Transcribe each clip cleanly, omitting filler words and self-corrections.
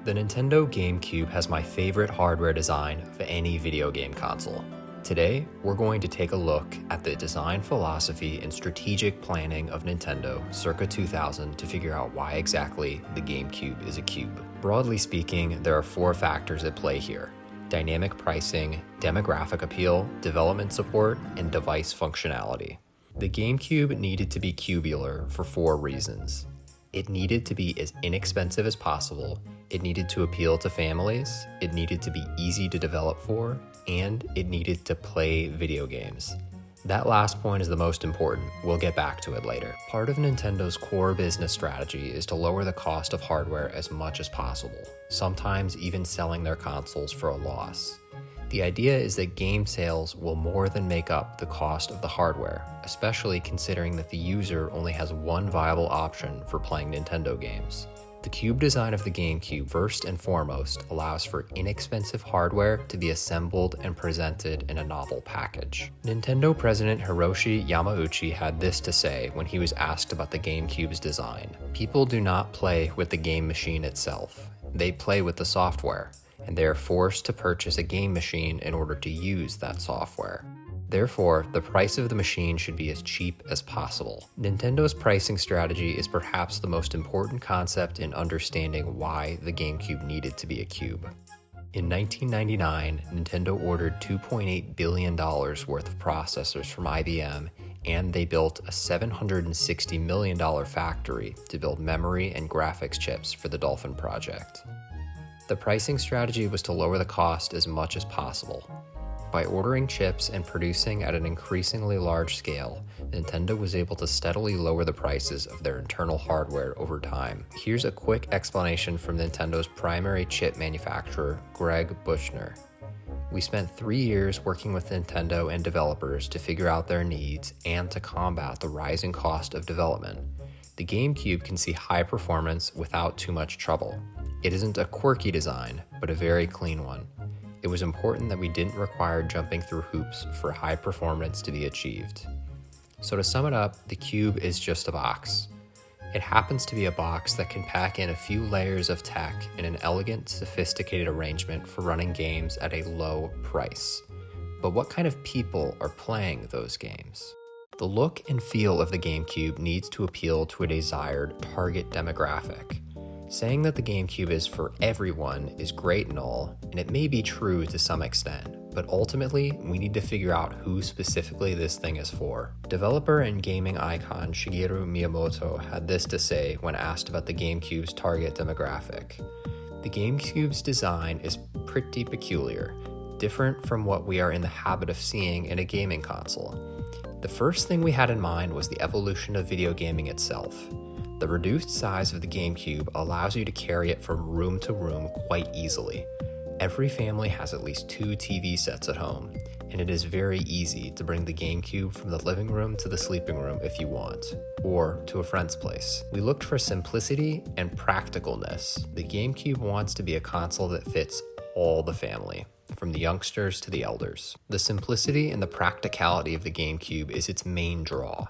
The Nintendo GameCube has my favorite hardware design of any video game console. Today, we're going to take a look at the design philosophy and strategic planning of Nintendo circa 2000 to figure out why exactly the GameCube is a cube. Broadly speaking, there are 4 factors at play here: dynamic pricing, demographic appeal, development support, and device functionality. The GameCube needed to be cubular for 4 reasons. It needed to be as inexpensive as possible, it needed to appeal to families, it needed to be easy to develop for, and it needed to play video games. That last point is the most important. We'll get back to it later. Part of Nintendo's core business strategy is to lower the cost of hardware as much as possible, sometimes even selling their consoles for a loss. The idea is that game sales will more than make up the cost of the hardware, especially considering that the user only has one viable option for playing Nintendo games. The cube design of the GameCube first and foremost allows for inexpensive hardware to be assembled and presented in a novel package. Nintendo President Hiroshi Yamauchi had this to say when he was asked about the GameCube's design. "People do not play with the game machine itself. They play with the software, and they are forced to purchase a game machine in order to use that software. Therefore, the price of the machine should be as cheap as possible." Nintendo's pricing strategy is perhaps the most important concept in understanding why the GameCube needed to be a cube. In 1999, Nintendo ordered $2.8 billion worth of processors from IBM, and they built a $760 million factory to build memory and graphics chips for the Dolphin project. The pricing strategy was to lower the cost as much as possible. By ordering chips and producing at an increasingly large scale, Nintendo was able to steadily lower the prices of their internal hardware over time. Here's a quick explanation from Nintendo's primary chip manufacturer, Greg Buchner. "We spent 3 years working with Nintendo and developers to figure out their needs and to combat the rising cost of development. The GameCube can see high performance without too much trouble. It isn't a quirky design, but a very clean one. It was important that we didn't require jumping through hoops for high performance to be achieved." So to sum it up, the cube is just a box. It happens to be a box that can pack in a few layers of tech in an elegant, sophisticated arrangement for running games at a low price. But what kind of people are playing those games? The look and feel of the GameCube needs to appeal to a desired target demographic. Saying that the GameCube is for everyone is great and all, and it may be true to some extent, but ultimately, we need to figure out who specifically this thing is for. Developer and gaming icon Shigeru Miyamoto had this to say when asked about the GameCube's target demographic. "The GameCube's design is pretty peculiar, different from what we are in the habit of seeing in a gaming console. The first thing we had in mind was the evolution of video gaming itself. The reduced size of the GameCube allows you to carry it from room to room quite easily. Every family has at least 2 TV sets at home, and it is very easy to bring the GameCube from the living room to the sleeping room if you want, or to a friend's place. We looked for simplicity and practicalness. The GameCube wants to be a console that fits all the family, from the youngsters to the elders. The simplicity and the practicality of the GameCube is its main draw.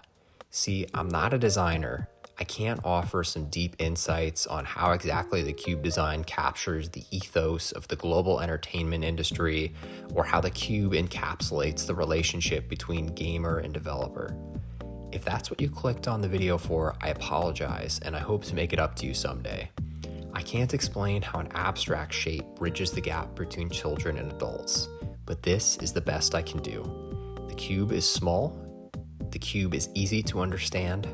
See, I'm not a designer. I can't offer some deep insights on how exactly the cube design captures the ethos of the global entertainment industry, or how the cube encapsulates the relationship between gamer and developer. If that's what you clicked on the video for, I apologize, and I hope to make it up to you someday. I can't explain how an abstract shape bridges the gap between children and adults, but this is the best I can do. The cube is small, the cube is easy to understand,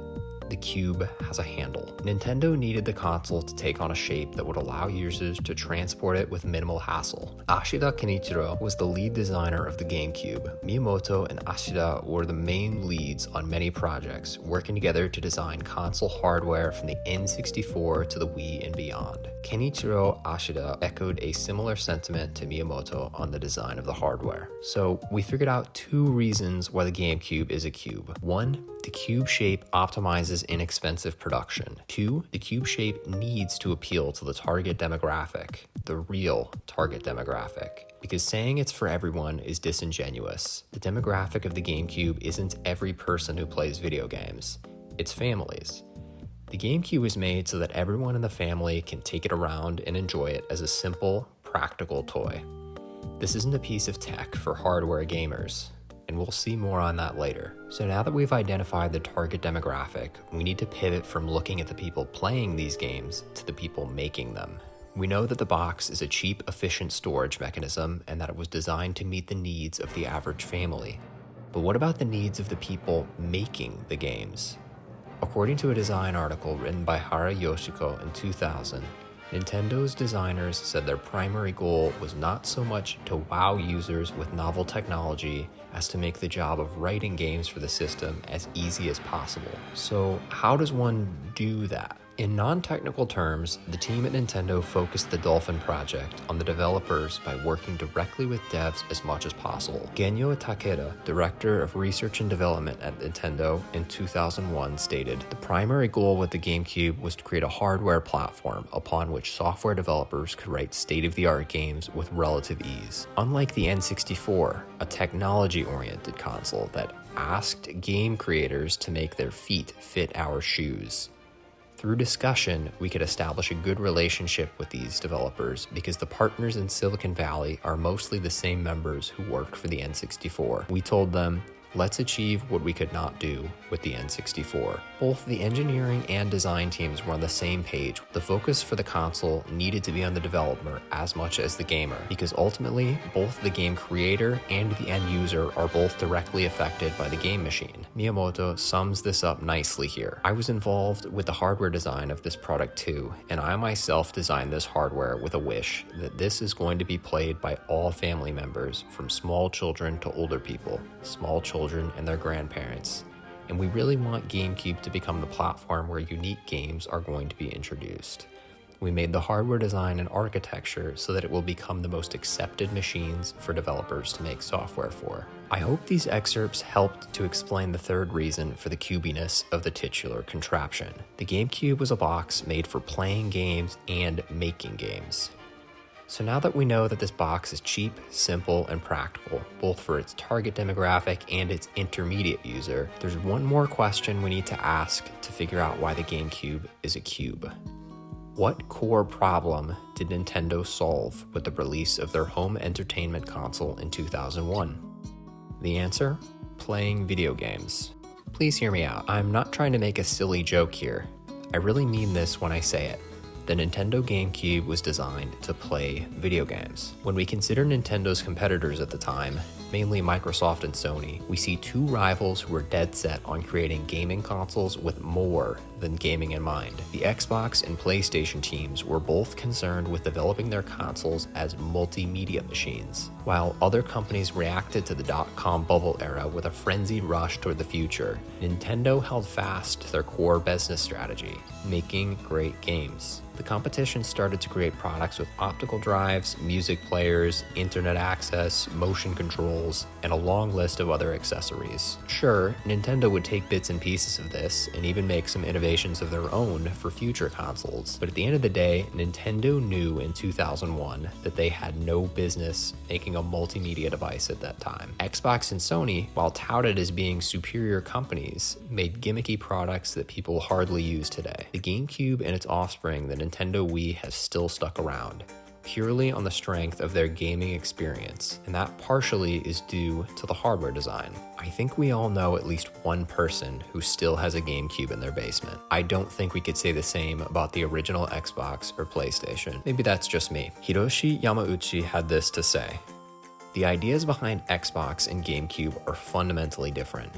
the cube has a handle." Nintendo needed the console to take on a shape that would allow users to transport it with minimal hassle. Ashida Kenichiro was the lead designer of the GameCube. Miyamoto and Ashida were the main leads on many projects, working together to design console hardware from the N64 to the Wii and beyond. Kenichiro Ashida echoed a similar sentiment to Miyamoto on the design of the hardware. So we figured out 2 reasons why the GameCube is a cube. 1, the cube shape optimizes inexpensive production. 2, the cube shape needs to appeal to the target demographic, the real target demographic, because saying it's for everyone is disingenuous. The demographic of the GameCube isn't every person who plays video games, it's families. The GameCube was made so that everyone in the family can take it around and enjoy it as a simple, practical toy. This isn't a piece of tech for hardware gamers, and we'll see more on that later. So now that we've identified the target demographic, we need to pivot from looking at the people playing these games to the people making them. We know that the box is a cheap, efficient storage mechanism and that it was designed to meet the needs of the average family. But what about the needs of the people making the games? According to a design article written by Hara Yoshiko in 2000, Nintendo's designers said their primary goal was not so much to wow users with novel technology as to make the job of writing games for the system as easy as possible. So how does one do that? In non-technical terms, the team at Nintendo focused the Dolphin project on the developers by working directly with devs as much as possible. Genyo Takeda, director of research and development at Nintendo in 2001, stated, "The primary goal with the GameCube was to create a hardware platform upon which software developers could write state-of-the-art games with relative ease. Unlike the N64, a technology-oriented console that asked game creators to make their feet fit our shoes. Through discussion, we could establish a good relationship with these developers because the partners in Silicon Valley are mostly the same members who worked for the N64. We told them, let's achieve what we could not do with the N64. Both the engineering and design teams were on the same page. The focus for the console needed to be on the developer as much as the gamer, because ultimately, both the game creator and the end user are both directly affected by the game machine." Miyamoto sums this up nicely here. "I was involved with the hardware design of this product too, and I myself designed this hardware with a wish that this is going to be played by all family members, from small children to older people, small children and their grandparents. And we really want GameCube to become the platform where unique games are going to be introduced. We made the hardware design and architecture so that it will become the most accepted machines for developers to make software for." I hope these excerpts helped to explain the third reason for the cubiness of the titular contraption. The GameCube was a box made for playing games and making games. So now that we know that this box is cheap, simple, and practical, both for its target demographic and its intermediate user, there's one more question we need to ask to figure out why the GameCube is a cube. What core problem did Nintendo solve with the release of their home entertainment console in 2001? The answer? Playing video games. Please hear me out. I'm not trying to make a silly joke here. I really mean this when I say it. The Nintendo GameCube was designed to play video games. When we consider Nintendo's competitors at the time, mainly Microsoft and Sony, we see two rivals who were dead set on creating gaming consoles with more than gaming in mind. The Xbox and PlayStation teams were both concerned with developing their consoles as multimedia machines, while other companies reacted to the dot-com bubble era with a frenzied rush toward the future. Nintendo held fast to their core business strategy, making great games. The competition started to create products with optical drives, music players, internet access, motion controls, and a long list of other accessories. Sure, Nintendo would take bits and pieces of this and even make some innovations of their own for future consoles, but at the end of the day, Nintendo knew in 2001 that they had no business making a multimedia device at that time. Xbox and Sony, while touted as being superior companies, made gimmicky products that people hardly use today. The GameCube and its offspring, the Nintendo Wii, has still stuck around, purely on the strength of their gaming experience, and that partially is due to the hardware design. I think we all know at least one person who still has a GameCube in their basement. I don't think we could say the same about the original Xbox or PlayStation. Maybe that's just me. Hiroshi Yamauchi had this to say: "The ideas behind Xbox and GameCube are fundamentally different.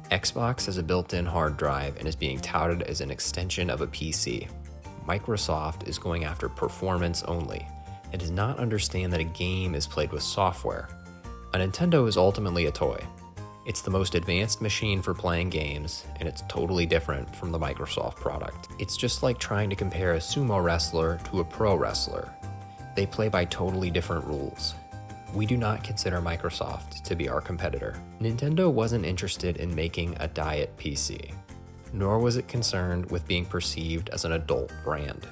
Xbox has a built-in hard drive and is being touted as an extension of a PC. Microsoft is going after performance only and does not understand that a game is played with software. A Nintendo is ultimately a toy. It's the most advanced machine for playing games, and it's totally different from the Microsoft product. It's just like trying to compare a sumo wrestler to a pro wrestler. They play by totally different rules. We do not consider Microsoft to be our competitor." Nintendo wasn't interested in making a diet PC, nor was it concerned with being perceived as an adult brand.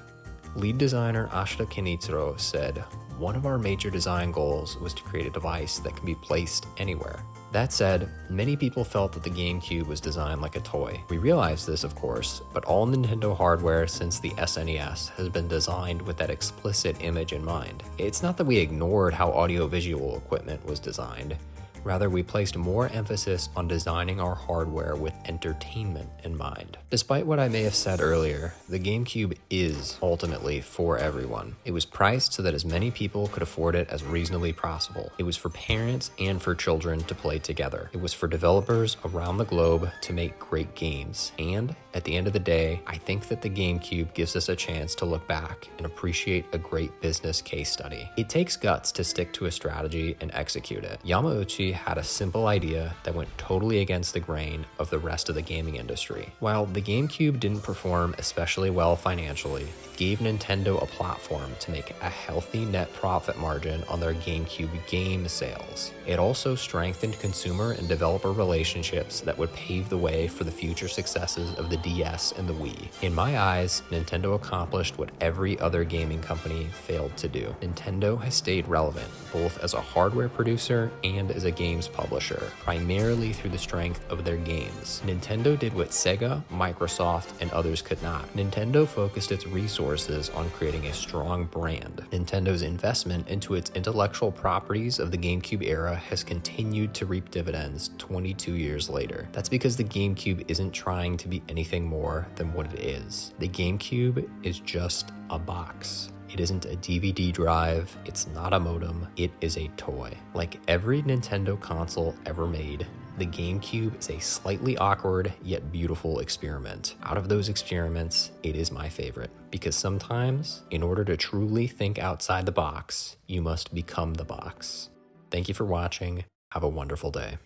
Lead designer Ashida Kenichiro said, "One of our major design goals was to create a device that can be placed anywhere. That said, many people felt that the GameCube was designed like a toy. We realized this, of course, but all Nintendo hardware since the SNES has been designed with that explicit image in mind. It's not that we ignored how audiovisual equipment was designed. Rather, we placed more emphasis on designing our hardware with entertainment in mind. Despite what I may have said earlier, the GameCube is ultimately for everyone. It was priced so that as many people could afford it as reasonably possible. It was for parents and for children to play together. It was for developers around the globe to make great games. And at the end of the day, I think that the GameCube gives us a chance to look back and appreciate a great business case study. It takes guts to stick to a strategy and execute it. Yamauchi had a simple idea that went totally against the grain of the rest of the gaming industry. While the GameCube didn't perform especially well financially, it gave Nintendo a platform to make a healthy net profit margin on their GameCube game sales. It also strengthened consumer and developer relationships that would pave the way for the future successes of the DS and the Wii. In my eyes, Nintendo accomplished what every other gaming company failed to do. Nintendo has stayed relevant, both as a hardware producer and as a games publisher, primarily through the strength of their games. Nintendo did what Sega, Microsoft, and others could not. Nintendo focused its resources on creating a strong brand. Nintendo's investment into its intellectual properties of the GameCube era has continued to reap dividends 22 years later. That's because the GameCube isn't trying to be anything more than what it is. The GameCube is just a box. It isn't a DVD drive, it's not a modem, it is a toy. Like every Nintendo console ever made, the GameCube is a slightly awkward yet beautiful experiment. Out of those experiments, it is my favorite. Because sometimes, in order to truly think outside the box, you must become the box. Thank you for watching. Have a wonderful day.